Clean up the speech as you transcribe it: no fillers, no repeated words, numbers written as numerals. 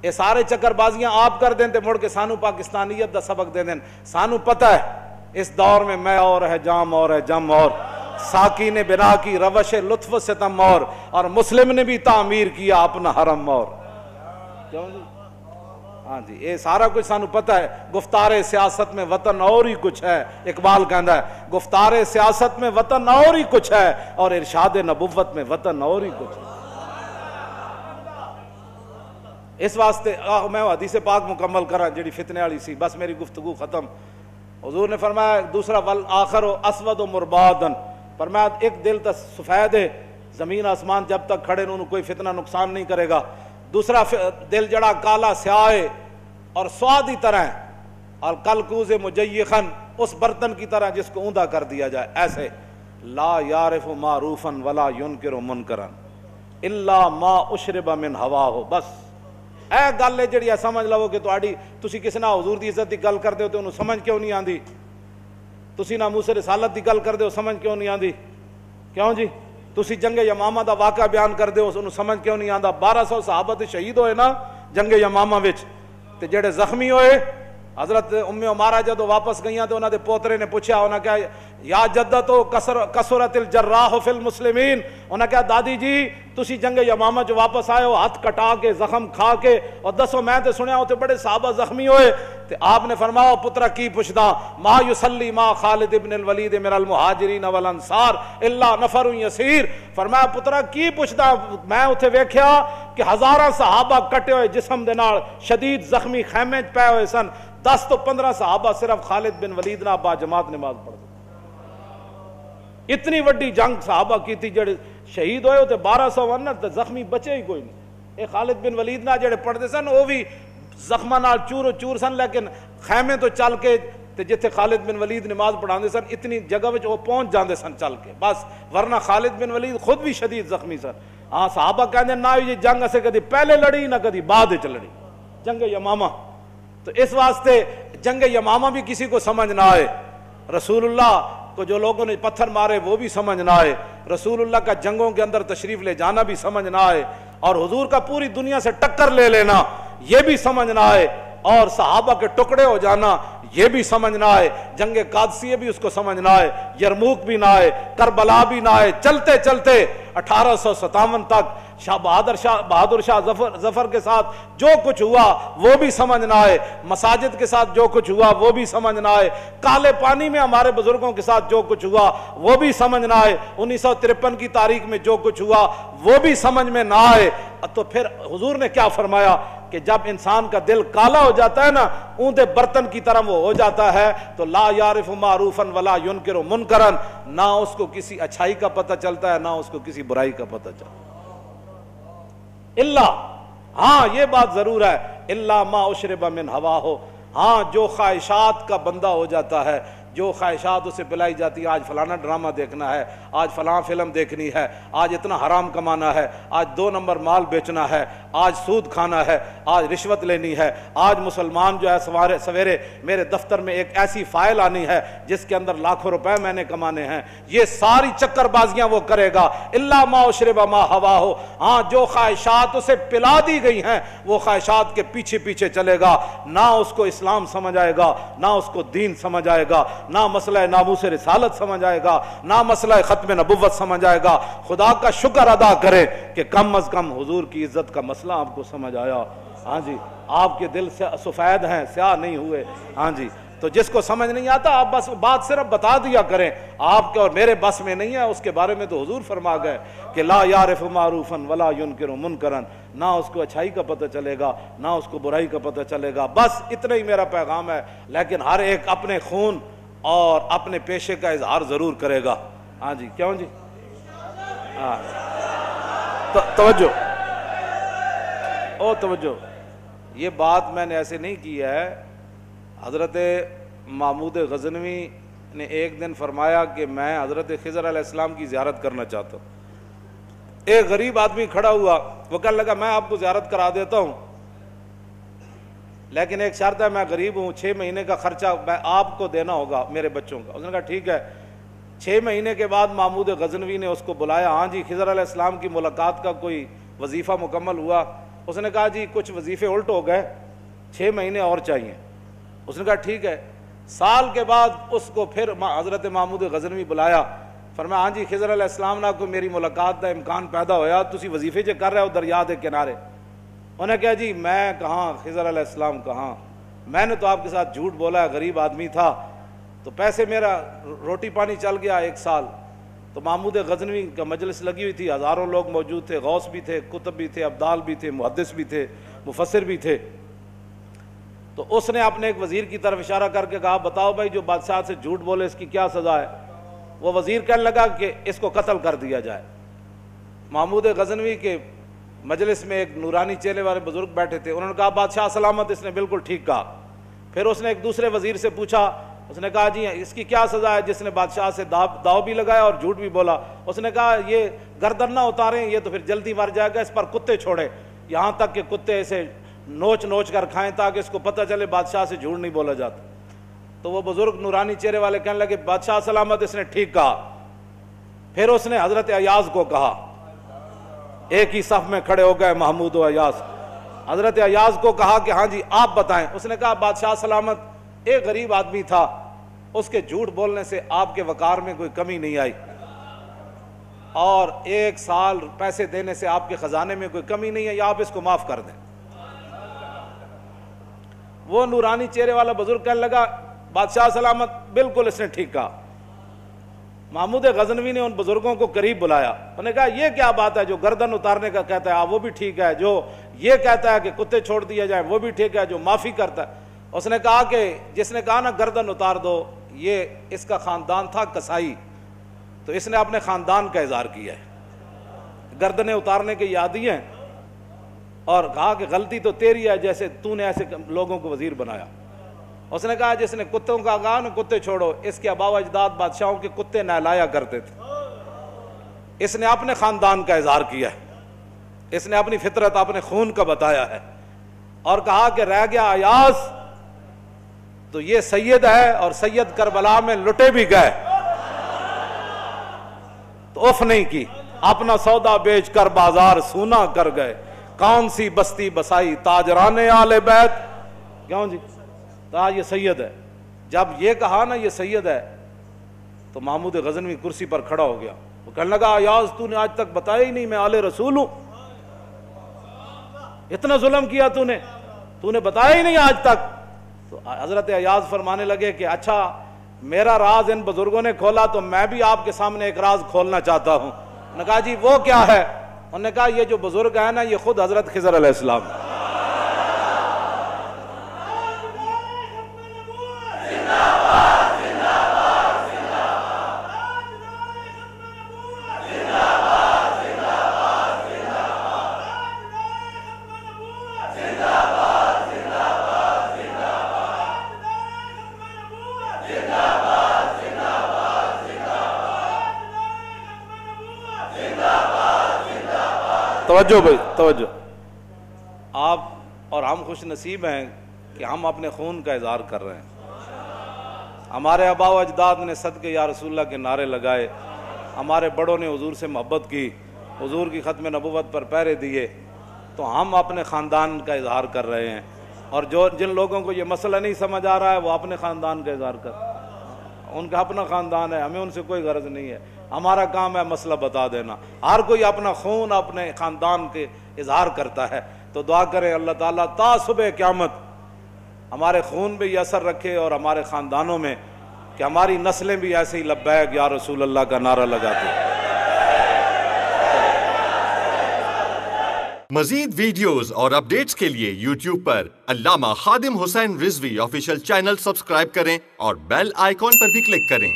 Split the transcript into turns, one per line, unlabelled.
یہ سارے چکر بازیاں آپ کر دیں تے مڑ کے سانو پاکستانیت دا سبق دے دیں. سانو پتہ ہے اس دور میں میں اور ہے جام اور ہے جم اور ساکی نے بنا کی روش لطف ستم اور مسلم نے بھی تعمیر کیا اپنا حرم اور. کیوں جی؟ ہاں جی یہ سارا کچھ سانو پتہ ہے. گفتار سیاست میں وطن اور ہی کچھ ہے. اقبال کہندا ہے گفتار سیاست میں وطن اور ہی کچھ ہے اور ارشاد نبوت میں وطن اور ہی کچھ ہے. اس واسطے میں حدیث پاک مکمل کرا جڑی فتنے والی سی, بس میری گفتگو ختم. حضور نے فرمایا دوسرا والآخر اسود و مربادن, فرمایا ایک دل تو سفید ہے, زمین آسمان جب تک کھڑے انہوں کوئی فتنہ نقصان نہیں کرے گا. دوسرا دل جڑا کالا سیاہ ہے اور سوادی طرح ہے, اور کلکوز مجیخن اس برتن کی طرح جس کو اوندا کر دیا جائے ایسے. لا یعرف معروفا ولا ینکر منکرا الا ما اشرب من ہواہ. بس اے گل ہے جڑی سمجھ لو کہ تسی کسی نہ حضور دی عزت دی گل کردے ہو تے انہوں سمجھ کیوں نہیں آندی, تسی نہ موسیٰ رسالت دی گل کردے ہو سمجھ کیوں نہیں آندی. کیوں جی؟ تسی جنگ یمامہ دا واقعہ بیان کردے ہو انہوں سمجھ کیوں نہیں آندا. 1200 صحابہ تے شہید ہوئے نا جنگ یمامہ وچ, تے جڑے زخمی ہوئے حضرت ام عمارہ جدو واپس گئیاں تو انہاں دے پوترے نے پوچھا, انہاں کہا یا جدتو کثرت الجراح فی المسلمین, انہاں کہا دادی جی تسی جنگ یمامہ جو واپس آئے ہو ہاتھ کٹا کے زخم کھا کے, اور دسو میں تے سنیا ہوتے بڑے صحابہ زخمی ہوئے. تے آپ نے فرمایا پترا کی پوچھدا, ما یصلی ما خالد ابن الولید من المہاجرین والانصار الا نفر یسیر. فرمایا پترا کی پوچھدا, میں اتھے ویکھیا کہ ہزاراں صحابہ کٹے ہوئے جسم دے نال شدید زخمی خیمے پے ہوئے سن, 10 تو 15 صحابہ صرف خالد بن ولید نہ با جماعت نماز پڑھ. اتنی وڈی جنگ صحابہ کی تھی, جڑے شہید ہوئے ہوتے 1200 ورنہ زخمی بچے ہی کوئی نہیں. اے خالد بن ولید نہ جڑے پڑھتے سن وہ بھی زخمہ نال چور چور سن, لیکن خیمے تو چل کے تے جتھے خالد بن ولید نماز پڑھاندے سن اتنی جگہ وچ وہ پہنچ جاندے سن چل کے بس, ورنہ خالد بن ولید خود بھی شدید زخمی سن. ہاں صحابہ کہندے نہ یہ جنگ اسے کدی پہلے لڑی نہ کدی بعد وچ لڑی, جنگ یمامہ. تو اس واسطے جنگ یمامہ بھی کسی کو سمجھ نہ آئے, رسول اللہ کو جو لوگوں نے پتھر مارے وہ بھی سمجھ نہ آئے, رسول اللہ کا جنگوں کے اندر تشریف لے جانا بھی سمجھ نہ آئے, اور حضور کا پوری دنیا سے ٹکر لے لینا یہ بھی سمجھ نہ آئے, اور صحابہ کے ٹکڑے ہو جانا یہ بھی سمجھ نہ آئے, جنگ قادسیہ بھی اس کو سمجھ نہ آئے, یرموک بھی نہ آئے, کربلا بھی نہ آئے. چلتے چلتے 1857 تک بہادر شاہ ظفر کے ساتھ جو کچھ ہوا وہ بھی سمجھ نہ آئے, مساجد کے ساتھ جو کچھ ہوا وہ بھی سمجھ نہ آئے, کالے پانی میں ہمارے بزرگوں کے ساتھ جو کچھ ہوا وہ بھی سمجھ نہ آئے, 1953 کی تاریخ میں جو کچھ ہوا وہ بھی سمجھ میں نہ آئے. تو پھر حضور نے کیا فرمایا کہ جب انسان کا دل کالا ہو جاتا ہے نا, اونٹے برتن کی طرح وہ ہو جاتا ہے, تو لا یعرف معروفا ولا ینکر منکرا, نہ اس کو کسی اچھائی کا پتہ چلتا ہے نہ اس کو کسی برائی کا پتہ چلتا ہے. اللہ, ہاں یہ بات ضرور ہے, الا ما اشرب من ہواہ, ہاں جو خواہشات کا بندہ ہو جاتا ہے, جو خواہشات اسے پلائی جاتی ہے, آج فلانا ڈرامہ دیکھنا ہے, آج فلاں فلم دیکھنی ہے, آج اتنا حرام کمانا ہے, آج 2 نمبر مال بیچنا ہے, آج سود کھانا ہے, آج رشوت لینی ہے, آج مسلمان جو ہے سویرے میرے دفتر میں ایک ایسی فائل آنی ہے جس کے اندر لاکھوں روپے میں نے کمانے ہیں, یہ ساری چکر بازیاں وہ کرے گا. الا ما اشرب ما ہواہ, ہاں جو خواہشات اسے پلا دی گئی ہیں وہ خواہشات کے پیچھے پیچھے چلے گا, نہ اس کو اسلام سمجھ آئے گا نہ اس کو دین سمجھ آئے گا, نہ مسئلہ ناموس رسالت سمجھ آئے گا نہ مسئلہ ختم نبوت سمجھ آئے گا. خدا کا شکر ادا کریں کہ کم از کم حضور کی عزت کا مسئلہ آپ کو سمجھ آیا. ہاں جی, آپ کے دل سے سفید ہیں, سیاہ نہیں ہوئے. ہاں جی, تو جس کو سمجھ نہیں آتا آپ بس بات صرف بتا دیا کریں, آپ کے اور میرے بس میں نہیں ہے. اس کے بارے میں تو حضور فرما گئے کہ لا یعرف معروفا ولا ینکر منکرا, نہ اس کو اچھائی کا پتہ چلے گا نہ اس کو برائی کا پتہ چلے گا. بس اتنا ہی میرا پیغام ہے, لیکن ہر ایک اپنے خون اور اپنے پیشے کا اظہار ضرور کرے گا. ہاں جی, کیوں جی, ہاں توجہ, او توجہ, یہ بات میں نے ایسے نہیں کی ہے. حضرت محمود غزنوی نے ایک دن فرمایا کہ میں حضرت خضر علیہ السلام کی زیارت کرنا چاہتا ہوں. ایک غریب آدمی کھڑا ہوا, وہ کہنے لگا میں آپ کو زیارت کرا دیتا ہوں لیکن ایک شرط ہے, میں غریب ہوں, 6 مہینے کا خرچہ میں آپ کو دینا ہوگا میرے بچوں کا. اس نے کہا ٹھیک ہے. 6 مہینے کے بعد محمود غزنوی نے اس کو بلایا. ہاں جی, خضر علیہ السلام کی ملاقات کا کوئی وظیفہ مکمل ہوا. اس نے کہا جی کچھ وظیفے الٹ ہو گئے، 6 مہینے اور چاہیے۔ اس نے کہا ٹھیک ہے۔ سال کے بعد اس کو پھر حضرت محمود غزنوی بلایا، فرمایا ہاں جی خضر علیہ السلام نہ کوئی میری ملاقات دا امکان پیدا ہویا، تسی وظیفے جو کر رہے ہو دریا دے کنارے۔ انہوں نے کہا جی میں کہاں، خضر علیہ السلام کہاں، میں نے تو آپ کے ساتھ جھوٹ بولا ہے، غریب آدمی تھا تو پیسے میرا روٹی پانی چل گیا 1 سال۔ تو محمود غزنوی کا مجلس لگی ہوئی تھی، ہزاروں لوگ موجود تھے، غوث بھی تھے، کتب بھی تھے، ابدال بھی تھے، محدث بھی تھے، مفسر بھی تھے۔ تو اس نے اپنے ایک وزیر کی طرف اشارہ کر کے کہا بتاؤ بھائی جو بادشاہ سے جھوٹ بولے اس کی کیا سزا ہے؟ وہ وزیر کہنے لگا کہ اس کو قتل کر دیا جائے۔ محمود غزنوی کے مجلس میں ایک نورانی چہرے والے بزرگ بیٹھے تھے، انہوں نے کہا بادشاہ سلامت، اس نے بالکل ٹھیک کہا۔ پھر اس نے ایک دوسرے وزیر سے پوچھا، اس نے کہا جی اس کی کیا سزا ہے جس نے بادشاہ سے داؤ بھی لگایا اور جھوٹ بھی بولا؟ اس نے کہا یہ گردن نہ اتاریں، یہ تو پھر جلدی مر جائے گا، اس پر کتے چھوڑے، یہاں تک کہ کتے اسے نوچ نوچ کر کھائیں تاکہ اس کو پتہ چلے بادشاہ سے جھوٹ نہیں بولا جاتا۔ تو وہ بزرگ نورانی چہرے والے کہنے لگے بادشاہ سلامت، اس نے ٹھیک کہا۔ پھر اس نے حضرت ایاز کو کہا، ایک ہی صف میں کھڑے ہو گئے محمود و ایاز۔ حضرت ایاز کو کہا کہ ہاں جی آپ بتائیں۔ اس نے کہا بادشاہ سلامت، ایک غریب آدمی تھا، اس کے جھوٹ بولنے سے آپ کے وقار میں کوئی کمی نہیں آئی، اور 1 سال پیسے دینے سے آپ کے خزانے میں کوئی کمی نہیں ہے، یا آپ اس کو معاف کر دیں۔ وہ نورانی چہرے والا بزرگ کہنے لگا بادشاہ سلامت بالکل اس نے ٹھیک کہا۔ محمود غزنوی نے ان بزرگوں کو قریب بلایا، انہوں نے کہا یہ کیا بات ہے، جو گردن اتارنے کا کہتا ہے وہ بھی ٹھیک ہے، جو یہ کہتا ہے کہ کتے چھوڑ دیا جائے وہ بھی ٹھیک ہے، جو معافی کرتا ہے۔ اس نے کہا کہ جس نے کہا نا گردن اتار دو، یہ اس کا خاندان تھا کسائی، تو اس نے اپنے خاندان کا اظہار کیا ہے، گردنیں اتارنے کے عادی ہیں، اور کہا کہ غلطی تو تیری ہے جیسے تو نے ایسے لوگوں کو وزیر بنایا۔ اس نے کہا جس نے کتوں کا کہا نا کتے چھوڑو، اس کے آبا و اجداد بادشاہوں کے کتے نہلایا کرتے تھے۔ اس نے اپنے خاندان کا اظہار کیا ہے، اس نے اپنی فطرت اپنے خون کا بتایا ہے، اور کہا کہ رہ گیا ایاز تو یہ سید ہے، اور سید کربلا میں لٹے بھی گئے تو اف نہیں کی، اپنا سودا بیچ کر بازار سونا کر گئے، کون سی بستی بسائی تاجران آل بیت۔ کیوں جی کہا یہ سید ہے۔ جب یہ کہا نا یہ سید ہے تو محمود غزنوی کرسی پر کھڑا ہو گیا، وہ کہنے لگا ایاز تو نے آج تک بتایا ہی نہیں میں آل رسول ہوں، اتنا ظلم کیا تو نے بتایا ہی نہیں آج تک۔ تو حضرت ایاز فرمانے لگے کہ اچھا میرا راز ان بزرگوں نے کھولا تو میں بھی آپ کے سامنے ایک راز کھولنا چاہتا ہوں۔ انہوں نے کہا جی وہ کیا ہے؟ انہوں نے کہا یہ جو بزرگ ہے نا یہ خود حضرت خضر علیہ السلام ہے۔ توجہ بھائی توجہ، آپ اور ہم خوش نصیب ہیں کہ ہم اپنے خون کا اظہار کر رہے ہیں۔ ہمارے آبا و اجداد نے صدقے یا رسول اللہ کے نعرے لگائے، ہمارے بڑوں نے حضور سے محبت کی، حضور کی ختم نبوت پر پہرے دیے، تو ہم اپنے خاندان کا اظہار کر رہے ہیں، اور جن لوگوں کو یہ مسئلہ نہیں سمجھ آ رہا ہے وہ اپنے خاندان کا اظہار کر، ان کا اپنا خاندان ہے، ہمیں ان سے کوئی غرض نہیں ہے، ہمارا کام ہے مسئلہ بتا دینا۔ ہر کوئی اپنا خون اپنے خاندان کے اظہار کرتا ہے، تو دعا کریں اللہ تعالیٰ تا صبح قیامت ہمارے خون بھی اثر رکھے اور ہمارے خاندانوں میں، کہ ہماری نسلیں بھی ایسے ہی لبیک یا رسول اللہ کا نعرہ لگاتے ہیں۔
مزید ویڈیوز اور اپڈیٹس کے لیے یوٹیوب پر علامہ Khadim Hussain Rizvi official channel subscribe کریں اور بیل آئیکن پر بھی کلک کریں۔